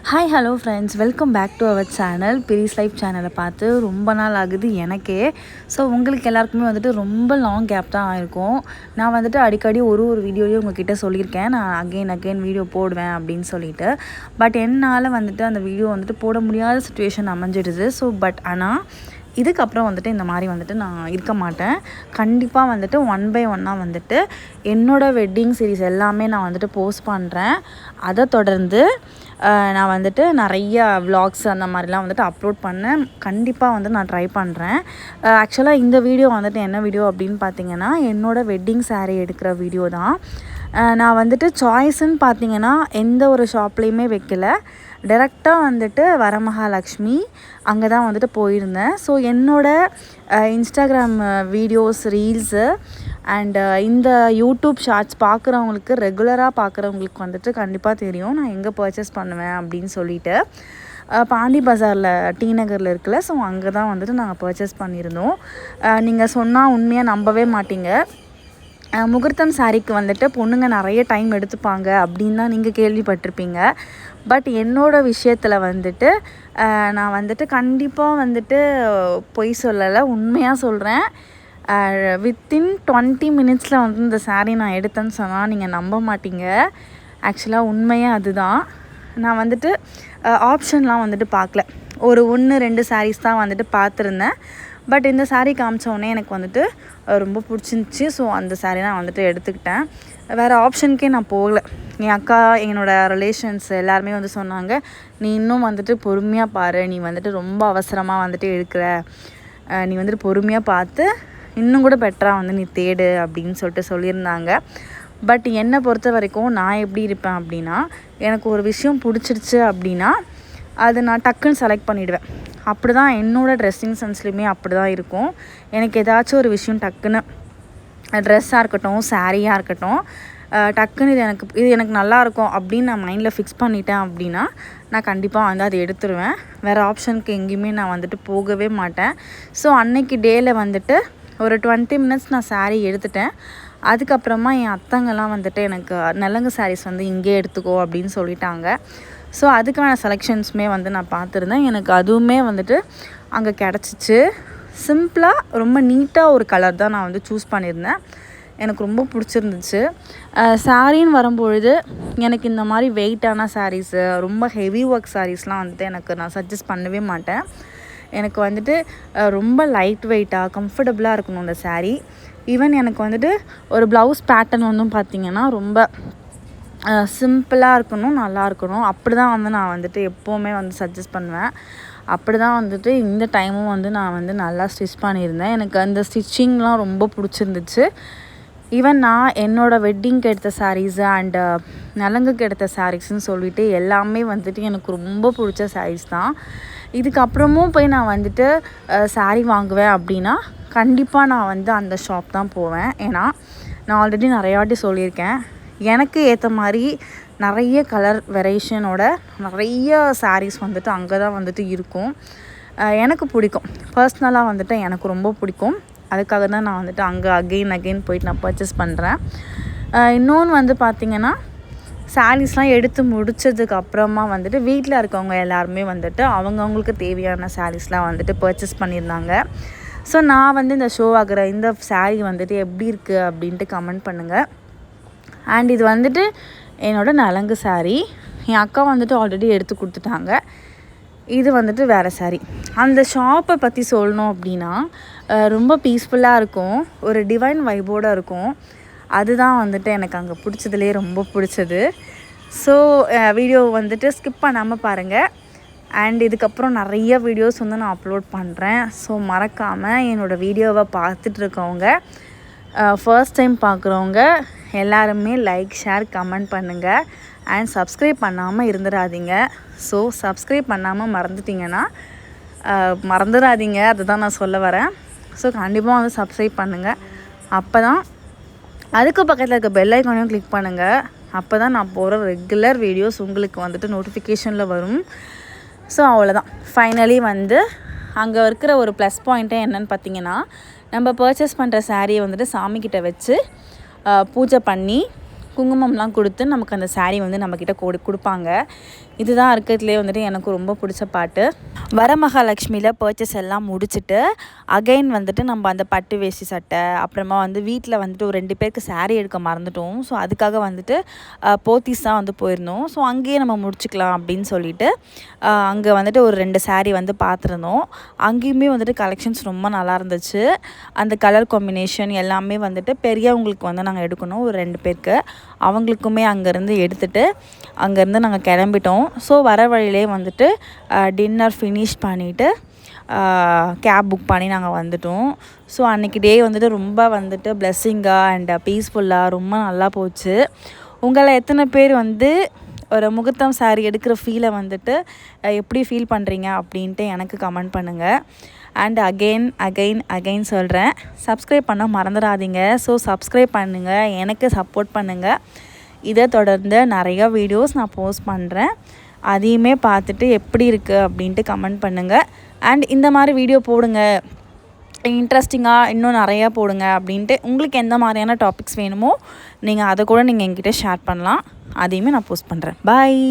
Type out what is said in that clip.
Hi hello friends, welcome back to our channel. பீரிஸ் life சேனலை பார்த்து ரொம்ப நாள் ஆகுது எனக்கே. ஸோ உங்களுக்கு எல்லாருக்குமே வந்துட்டு ரொம்ப லாங் கேப் தான் ஆயிருக்கும். நான் வந்துட்டு அடிக்கடி ஒரு வீடியோலையும் உங்ககிட்ட சொல்லியிருக்கேன், நான் அகெயின் வீடியோ போடுவேன் அப்படின்னு சொல்லிட்டு. பட் என்னால் வந்துட்டு அந்த வீடியோ வந்துட்டு போட முடியாத சுச்சுவேஷன் அமைஞ்சிடுது. ஸோ ஆனால் இதுக்கப்புறம் வந்துட்டு இந்த மாதிரி வந்துட்டு நான் இருக்க மாட்டேன். கண்டிப்பாக வந்துட்டு ஒன் பை ஒன்னாக வந்துட்டு என்னோடய வெட்டிங் சீரீஸ் எல்லாமே நான் வந்துட்டு போஸ்ட் பண்ணுறேன். அதை தொடர்ந்து நான் வந்துட்டு நிறைய விலாக்ஸ் அந்த மாதிரிலாம் வந்துட்டு அப்லோட் பண்ணேன். கண்டிப்பாக வந்து நான் ட்ரை பண்ணுறேன். ஆக்சுவலாக இந்த வீடியோ வந்துட்டு என்ன வீடியோ அப்படின்னு பார்த்தீங்கன்னா, என்னோடய வெட்டிங் சாரீ எடுக்கிற வீடியோ தான். நான் வந்துட்டு சாய்ஸ்ன்னு பார்த்தீங்கன்னா எந்த ஒரு ஷாப்லேயுமே வைக்கல. டைரெக்டாக வந்துட்டு வரமகாலட்சுமி அங்கே தான் வந்துட்டு போயிருந்தேன். ஸோ என்னோடய இன்ஸ்டாகிராம் வீடியோஸ், ரீல்ஸு அண்டு இந்த யூடியூப் ஷார்ட்ஸ் பார்க்குறவங்களுக்கு, ரெகுலராக பார்க்குறவங்களுக்கு வந்துட்டு கண்டிப்பாக தெரியும் நான் எங்கே பர்ச்சேஸ் பண்ணுவேன் அப்படின்னு சொல்லிட்டு. பாண்டி பஜாரில் டி நகரில் இருக்குல்ல, ஸோ அங்கே தான் வந்துட்டு நாங்கள் பர்ச்சேஸ் பண்ணியிருந்தோம். நீங்கள் சொன்னால் உண்மையாக நம்பவே மாட்டீங்க. முகூர்த்தம் சாரீக்கு வந்துட்டு பொண்ணுங்க நிறைய டைம் எடுத்துப்பாங்க அப்படின்னு தான் நீங்கள் கேள்விப்பட்டிருப்பீங்க. பட் என்னோடய விஷயத்தில் வந்துட்டு நான் வந்துட்டு கண்டிப்பாக வந்துட்டு பொய் சொல்லலை, உண்மையாக சொல்கிறேன். வித்தின் 20 மினிட்ஸில் வந்து இந்த சாரீ நான் எடுத்தேன்னு சொன்னால் நீங்கள் நம்ப மாட்டீங்க. ஆக்சுவலாக உண்மையாக அதுதான். நான் வந்துட்டு ஆப்ஷன்லாம் வந்துட்டு பார்க்கல. ஒரு 1-2 சாரீஸ் தான் வந்துட்டு பார்த்துருந்தேன். பட் இந்த சாரீ காமிச்சோடனே எனக்கு வந்துட்டு ரொம்ப பிடிச்சிருந்துச்சி. ஸோ அந்த சாரீ நான் வந்துட்டு எடுத்துக்கிட்டேன். வேறு ஆப்ஷனுக்கே நான் போகலை. என் அக்கா, என்னோடய ரிலேஷன்ஸ் எல்லாருமே வந்து சொன்னாங்க, நீ இன்னும் வந்துட்டு பொறுமையாக பாரு, நீ வந்துட்டு ரொம்ப அவசரமாக வந்துட்டு எடுக்கிற, நீ வந்துட்டு பொறுமையாக பார்த்து இன்னும் கூட பெட்டராக வந்து நீ தேடு அப்படின்னு சொல்லிட்டு சொல்லியிருந்தாங்க. பட் என்னை பொறுத்த வரைக்கும் நான் எப்படி இருப்பேன் அப்படின்னா, எனக்கு ஒரு விஷயம் பிடிச்சிருச்சு அப்படின்னா அது நான் டக்குன்னு செலக்ட் பண்ணிவிடுவேன். அப்படி தான் என்னோடய ட்ரெஸ்ஸிங் சென்ஸ்லேயுமே அப்படி தான் இருக்கும். எனக்கு ஏதாச்சும் ஒரு விஷயம் டக்குன்னு, ட்ரெஸ்ஸாக இருக்கட்டும், சாரியாக இருக்கட்டும், டக்குன்னு இது எனக்கு நல்லாயிருக்கும் அப்படின்னு நான் மைண்டில் ஃபிக்ஸ் பண்ணிட்டேன் அப்படின்னா நான் கண்டிப்பாக வந்து அதை எடுத்துருவேன். வேறு ஆப்ஷனுக்கு எங்கேயுமே நான் வந்துட்டு போகவே மாட்டேன். ஸோ அன்னைக்கு டேயில் வந்துட்டு ஒரு 20 மினிட்ஸ் நான் சாரீ எடுத்துட்டேன். அதுக்கப்புறமா என் அத்தங்கெல்லாம் வந்துட்டு எனக்கு நலங்கு சாரீஸ் வந்து இங்கே எடுத்துக்கோ அப்படின்னு சொல்லிட்டாங்க. ஸோ அதுக்கான செலெக்ஷன்ஸுமே வந்து நான் பார்த்துருந்தேன். எனக்கு அதுவுமே வந்துட்டு அங்கே கிடச்சிச்சு. சிம்பிளாக ரொம்ப நீட்டாக ஒரு கலர் தான் நான் வந்து சூஸ் பண்ணியிருந்தேன். எனக்கு ரொம்ப பிடிச்சிருந்துச்சு. சாரின்னு வரும்பொழுது எனக்கு இந்த மாதிரி வெயிட்டான சாரீஸு, ரொம்ப ஹெவி ஒர்க் சாரீஸ்லாம் வந்துட்டு எனக்கு நான் சஜஸ்ட் பண்ணவே மாட்டேன். எனக்கு வந்துட்டு ரொம்ப லைட் வெயிட்டாக கம்ஃபர்டபுளாக இருக்கணும் அந்த சாரீ. ஈவன் எனக்கு வந்துட்டு ஒரு ப்ளவுஸ் பேட்டர்ன் வந்து பார்த்திங்கன்னா ரொம்ப சிம்பிளாக இருக்கணும், நல்லா இருக்கணும். அப்படி தான் வந்து நான் வந்துட்டு எப்போவுமே வந்து சஜஸ்ட் பண்ணுவேன். அப்படி தான் வந்துட்டு இந்த டைமும் வந்து நான் வந்து நல்லா ஸ்டிச் பண்ணியிருந்தேன். எனக்கு அந்த ஸ்டிச்சிங்லாம் ரொம்ப பிடிச்சிருந்துச்சு. ஈவன் நான் என்னோடய வெட்டிங்க்கு எடுத்த சாரீஸு அண்டு நலங்குக்கு எடுத்த சாரீஸ்ன்னு சொல்லிட்டு எல்லாமே வந்துட்டு எனக்கு ரொம்ப பிடிச்ச சாரீஸ் தான். இதுக்கப்புறமும் போய் நான் வந்துட்டு சாரீ வாங்குவேன் அப்படின்னா கண்டிப்பாக நான் வந்து அந்த ஷாப் தான் போவேன். ஏன்னா நான் ஆல்ரெடி நிறையா வாட்டி சொல்லியிருக்கேன், எனக்கு ஏற்ற மாதிரி நிறைய கலர் வெரைஷனோட நிறைய சாரீஸ் வந்துட்டு அங்கே தான் வந்துட்டு இருக்கும். எனக்கு பிடிக்கும், பர்ஸ்னலாக வந்துட்டு எனக்கு ரொம்ப பிடிக்கும். அதுக்காக தான் நான் வந்துட்டு அங்கே அகெயின் போயிட்டு நான் பர்ச்சேஸ் பண்ணுறேன். இன்னொன்று வந்து பார்த்திங்கன்னா, சாரீஸ்லாம் எடுத்து முடித்ததுக்கு அப்புறமா வந்துட்டு வீட்டில் இருக்கவங்க எல்லாருமே வந்துட்டு அவங்கவுங்களுக்கு தேவையான சாரீஸ்லாம் வந்துட்டு பர்ச்சேஸ் பண்ணியிருந்தாங்க. ஸோ நான் வந்து இந்த ஷோ ஆகிற இந்த சாரீ வந்துட்டு எப்படி இருக்குது அப்படின்ட்டு கமெண்ட் பண்ணுங்கள். அண்ட் இது வந்துட்டு என்னோடய நலங்கு சாரீ. என் அக்கா வந்துட்டு ஆல்ரெடி எடுத்து கொடுத்துட்டாங்க. இது வந்துட்டு வேறு சாரீ. அந்த ஷாப்பை பற்றி சொல்லணும் அப்படின்னா ரொம்ப பீஸ்ஃபுல்லாக இருக்கும், ஒரு டிவைன் வைபோடு இருக்கும். அதுதான் வந்துட்டு எனக்கு அங்கே பிடிச்சதுலேயே ரொம்ப பிடிச்சது. ஸோ வீடியோ வந்துட்டு ஸ்கிப் பண்ணாமல் பாருங்கள். அண்ட் இதுக்கப்புறம் நிறைய வீடியோஸ் வந்து நான் அப்லோட் பண்ணுறேன். ஸோ மறக்காமல் என்னோடய வீடியோவை பார்த்துட்ருக்கவங்க, ஃபர்ஸ்ட் டைம் பார்க்குறவங்க எல்லாருமே லைக், ஷேர், கமெண்ட் பண்ணுங்கள். அண்ட் சப்ஸ்கிரைப் பண்ணாமல் இருந்துடாதீங்க. ஸோ சப்ஸ்கிரைப் பண்ணாமல் மறந்துடாதீங்க, அதுதான் நான் சொல்ல வரேன். ஸோ கண்டிப்பாக வந்து சப்ஸ்கிரைப் பண்ணுங்கள். அப்போ தான் அதுக்கு பக்கத்தில் இருக்க பெல் ஐக்கானையும் கிளிக் பண்ணுங்கள். அப்போ தான் நான் போகிற ரெகுலர் வீடியோஸ் உங்களுக்கு வந்துட்டு நோட்டிஃபிகேஷனில் வரும். ஸோ அவ்வளோதான். ஃபைனலி வந்து அங்கே இருக்கிற ஒரு ப்ளஸ் பாயிண்ட்டே என்னென்னு பார்த்தீங்கன்னா, நம்ம பர்ச்சேஸ் பண்ணுற சாரியை வந்துட்டு சாமிக்கிட்ட வச்சு பூஜை பண்ணி குங்குமம்லாம் கொடுத்து நமக்கு அந்த சாரீ வந்து நம்மக்கிட்ட கொடுப்பாங்க. இதுதான் இருக்கிறதுலே வந்துட்டு எனக்கு ரொம்ப பிடிச்ச பாட்டு. வரமகாலட்சுமியில் பர்ச்சேஸ் எல்லாம் முடிச்சுட்டு அகைன் வந்துட்டு நம்ம அந்த பட்டு வேஷ்டி சட்டை, அப்புறமா வந்து வீட்டில் வந்துட்டு ஒரு 2 பேருக்கு சாரீ எடுக்க மறந்துட்டோம். ஸோ அதுக்காக வந்துட்டு போத்தீஸ் தான் வந்து போயிருந்தோம். ஸோ அங்கேயே நம்ம முடிச்சுக்கலாம் அப்படின்னு சொல்லிட்டு அங்கே வந்துட்டு ஒரு 2 சாரீ வந்து பார்த்துருந்தோம். அங்கேயுமே வந்துட்டு கலெக்ஷன்ஸ் ரொம்ப நல்லா இருந்துச்சு. அந்த கலர் காம்பினேஷன் எல்லாமே வந்துட்டு பெரியவங்களுக்கு வந்து நாங்கள் எடுக்கணும் ஒரு 2 பேருக்கு. அவங்களுக்குமே அங்கேருந்து எடுத்துகிட்டு அங்கேருந்து நாங்கள் கிளம்பிட்டோம். ஸோ வர வழியிலே வந்துட்டு டின்னர் ஃபினிஷ் பண்ணிவிட்டு கேப் புக் பண்ணி நாங்கள் வந்துட்டோம். ஸோ அன்றைக்கி டே வந்துட்டு ரொம்ப வந்துட்டு பிளெஸ்ஸிங்காக அண்ட் பீஸ்ஃபுல்லாக ரொம்ப நல்லா போச்சு. உங்களை எத்தனை பேர் வந்து ஒரு முகூர்த்தம் சாரீ எடுக்கிற ஃபீலை வந்துட்டு எப்படி ஃபீல் பண்ணுறீங்க அப்படின்ட்டு எனக்கு கமெண்ட் பண்ணுங்கள். அண்ட் அகெயின் சொல்கிறேன், சப்ஸ்கிரைப் பண்ண மறந்துடாதீங்க. ஸோ சப்ஸ்கிரைப் பண்ணுங்கள், எனக்கு சப்போர்ட் பண்ணுங்கள். இதை தொடர்ந்து நிறையா வீடியோஸ் நான் போஸ்ட் பண்ணுறேன். அதையுமே பார்த்துட்டு எப்படி இருக்குது அப்படின்ட்டு கமெண்ட் பண்ணுங்கள். அண்ட் இந்த மாதிரி வீடியோ போடுங்க, இன்ட்ரெஸ்டிங்காக இன்னும் நிறையா போடுங்க அப்படின்ட்டு உங்களுக்கு எந்த மாதிரியான டாபிக்ஸ் வேணுமோ நீங்கள் அதை கூட நீங்கள் என்கிட்ட ஷேர் பண்ணலாம். அதையுமே நான் போஸ்ட் பண்ணுறேன். பாய்.